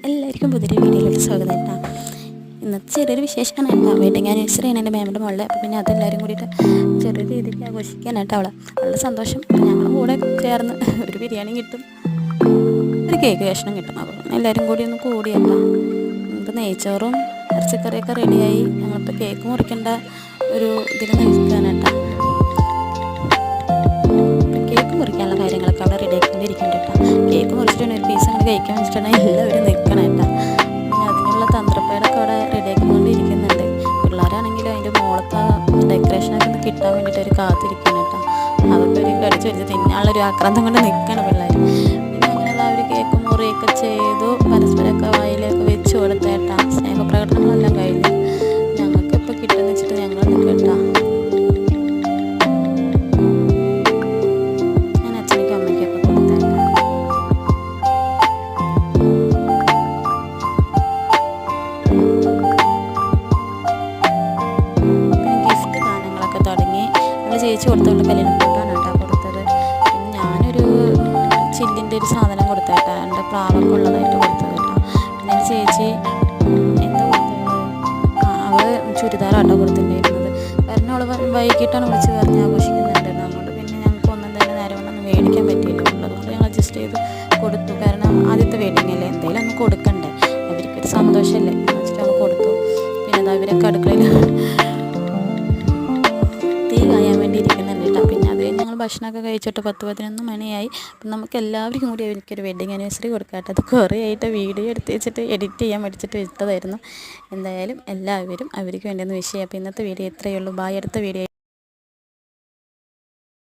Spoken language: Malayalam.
എല്ലാവർക്കും പുതിയൊരു വീഡിയോയിലേക്ക് സ്വാഗതം കേട്ടോ. ഇന്നത്തെ ചെറിയൊരു വിശേഷമാണ് കേട്ടോ. വെഡിങ് ആനിവേഴ്സറിയാണ് എൻ്റെ മാമിൻ്റെ മോളുടെ. അപ്പോൾ പിന്നെ അതെല്ലാവരും കൂടിയിട്ട് ചെറിയ രീതിക്ക് ആഘോഷിക്കാനായിട്ട് അവളുടെ സന്തോഷം. ഞങ്ങൾ കൂടെ ചേർന്ന് ഒരു ബിരിയാണി കിട്ടും, ഒരു കേക്ക് കഷ്ണം കിട്ടും. അപ്പോൾ എല്ലാവരും കൂടി ഒന്ന് കൂടിയേക്കാം. നമുക്ക് നെയ്ച്ചോറും ഇറച്ചിക്കറിയൊക്കെ റെഡിയായി. ഞങ്ങളിപ്പോൾ കേക്ക് മുറിക്കേണ്ട ഒരു ഇതിൽ നിൽക്കാനായിട്ടാണ്. കേക്ക് മുറിക്കാനുള്ള കാര്യങ്ങളൊക്കെ അവിടെ റെഡി ആക്കിക്കൊണ്ടിരിക്കുന്നുണ്ട് കേട്ടോ. കേക്ക് മുറിച്ചിട്ടാണ് ഒരു പീസ് അങ്ങനെ കഴിക്കാൻ വെച്ചിട്ടുണ്ടെങ്കിൽ എല്ലാവരും നിൽക്കണം കേട്ടോ. പിന്നെ അതിനുള്ള തന്ത്രപ്പേടൊക്കെ അവിടെ റെഡി ആക്കിക്കൊണ്ടിരിക്കുന്നുണ്ട്. പിള്ളേരാണെങ്കിലും അതിൻ്റെ മുകളത്തെ ഡെക്കറേഷനൊക്കെ ഒന്ന് കിട്ടാൻ വേണ്ടിയിട്ട് അവർ കാത്തിരിക്കണം കേട്ടോ. അതൊക്കെ ഒരു കടിച്ച് വെച്ച് തിന്നാനുള്ളൊരു ആക്രാന്തം കൊണ്ട് നിൽക്കണം പിള്ളേർ. പിന്നെ അങ്ങനെ അവർ കേക്ക് മുറിയൊക്കെ ചെയ്തു, പരസ്പരമൊക്കെ വായിലൊക്കെ വെച്ച് കൊടുത്തേട്ടാ. സ്നേഹപ്രകടനങ്ങളെല്ലാം കഴിഞ്ഞു. ഞങ്ങൾക്കിപ്പോൾ കിട്ടുമെന്ന് വെച്ചിട്ട് ഞങ്ങൾ നിൽക്കട്ടാ. ചേച്ചി കൊടുത്തോണ്ട് കല്യാണം ഫോട്ടോയാണ് കേട്ടോ കൊടുത്തത്. പിന്നെ ഞാനൊരു ചില്ലിൻ്റെ ഒരു സാധനം കൊടുത്തേട്ടാ, എൻ്റെ പ്രാവൊക്കെ ഉള്ളതായിട്ട് കൊടുത്തത് കേട്ടോ. പിന്നെ എൻ്റെ ചേച്ചി എന്താ കൊടുത്തത്, അവൾ ചുരിദാറാട്ടോ കൊടുത്തിട്ടുണ്ടായിരുന്നത്. കാരണം അവൾ വൈകിട്ടാണ് വിളിച്ച് പറഞ്ഞ് ആഘോഷിക്കുന്നുണ്ടായിരുന്നു. അതുകൊണ്ട് പിന്നെ ഞങ്ങൾക്ക് ഒന്നും തന്നെ നേരമൊന്നും മേടിക്കാൻ പറ്റിയില്ല. ഉള്ളതുകൊണ്ട് ഞങ്ങൾ അഡ്ജസ്റ്റ് ചെയ്ത് കൊടുത്തു. കാരണം ആദ്യത്തെ വെഡിങ് അല്ലേ, എന്തെങ്കിലും ഒന്ന് കൊടുക്കണ്ടേ, അവർക്കൊരു സന്തോഷമല്ലേ എന്ന് വെച്ചിട്ട് നമ്മൾ കൊടുത്തു. പിന്നെ അത് അവരൊക്കെ അടുക്കളയിൽ ഇരിക്കുന്നുണ്ട് കേട്ടോ. പിന്നെ അത് കഴിഞ്ഞ് ഞങ്ങൾ ഭക്ഷണമൊക്കെ കഴിച്ചിട്ട് 10-11 മണിയായി. അപ്പം നമുക്ക് എല്ലാവർക്കും കൂടി എനിക്കൊരു വെഡിങ് ആനിവേഴ്സറി കൊടുക്കാം കേട്ടോ. അത് കുറേ ആയിട്ട് വീഡിയോ എടുത്ത് വെച്ചിട്ട് എഡിറ്റ് ചെയ്യാൻ പഠിച്ചിട്ട് ഇട്ടതായിരുന്നു. എന്തായാലും എല്ലാവരും അവർക്ക് വേണ്ടിയൊന്ന് വിഷയം. അപ്പോൾ ഇന്നത്തെ വീഡിയോ ഇത്രയേ ഉള്ളൂ. ബായ്. അടുത്ത വീഡിയോ